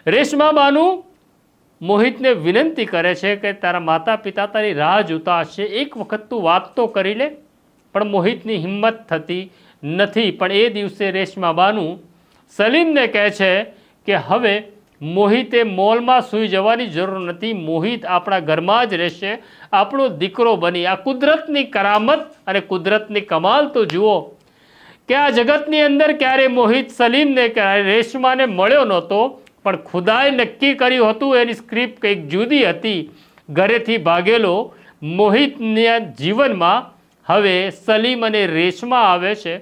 રેશમા બાનુ મોહિતને વિનંતી કરે છે કે તારા માતા પિતા તારી રાહ જોતા હશે, એક વખત તું વાત તો કરી લે. પણ મોહિતની હિંમત થતી નથી. પણ એ દિવસે રેશમા બાનુ સલીમને કહે છે કે હવે મોહિતે મોલમાં સૂઈ જવાની જરૂર નથી, મોહિત આપણા ઘરમાં જ રહેશે, આપણો દીકરો બની. આ કુદરતની કરામત અને કુદરતની કમાલ તો જુઓ કે આ જગતની અંદર ક્યારે મોહિત સલીમને રેશમાને મળ્યો નહોતો, પણ ખુદાએ નક્કી કર્યું હતું, એની સ્ક્રિપ્ટ કંઈક જુદી હતી. ઘરેથી ભાગેલો મોહિતના જીવનમાં હવે સલીમ અને રેશમા આવે છે.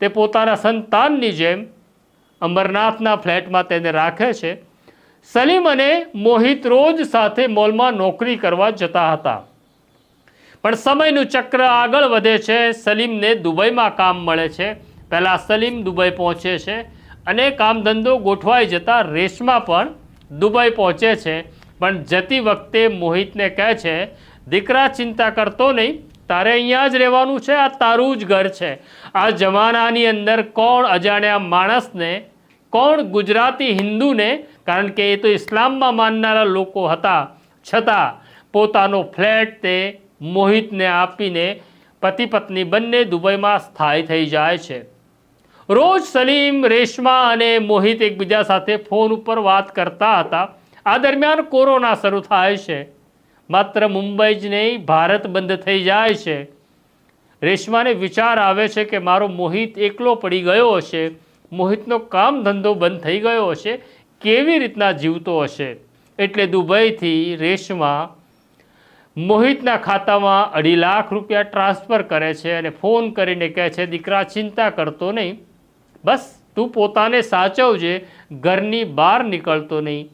તે પોતાના સંતાનની જેમ અમરનાથના ફ્લેટમાં તેને રાખે છે. સલીમ અને મોહિત રોજ સાથે મોલમાં નોકરી કરવા જતા હતા. પણ સમયનું ચક્ર આગળ વધે છે. સલીમને દુબઈમાં કામ મળે છે. પહેલાં સલીમ દુબઈ પહોંચે છે અને કામ ધંધો ગોઠવાઈ જતા રેશમા પણ દુબઈ પહોંચે છે. પણ જતી વખતે મોહિતને કહે છે, દીકરા ચિંતા કરતો નહીં, તારે અહીંયા જ રહેવાનું છે, આ તારું જ ઘર છે. આ જમાનાની અંદર કોણ અજાણ્યા માણસને, કોણ ગુજરાતી હિન્દુને, કારણ કે એ તો ઇસ્લામમાં માનનારા લોકો હતા, છતાં પોતાનો ફ્લેટ તે મોહિતને આપીને પતિ પત્ની બંને દુબઈમાં સ્થાયી થઈ જાય છે. રોજ સલીમ, રેશમા અને મોહિત એકબીજા સાથે ફોન ઉપર વાત કરતા હતા. આ દરમિયાન કોરોના શરૂ થાય છે. માત્ર મુંબઈ જ નહીં, ભારત બંધ થઈ જાય છે. રેશમાને વિચાર આવે છે કે મારો મોહિત એકલો પડી ગયો હશે, મોહિતનો કામ ધંધો બંધ થઈ ગયો હશે, કેવી રીતના જીવતો હશે. એટલે દુબઈથી રેશમા મોહિતના ખાતામાં 2.5 લાખ રૂપિયા ટ્રાન્સફર કરે છે અને ફોન કરીને કહે છે, દીકરા ચિંતા કરતો નહીં, બસ તું પોતાને સાચવજે, ઘરની બહાર નીકળતો નહીં.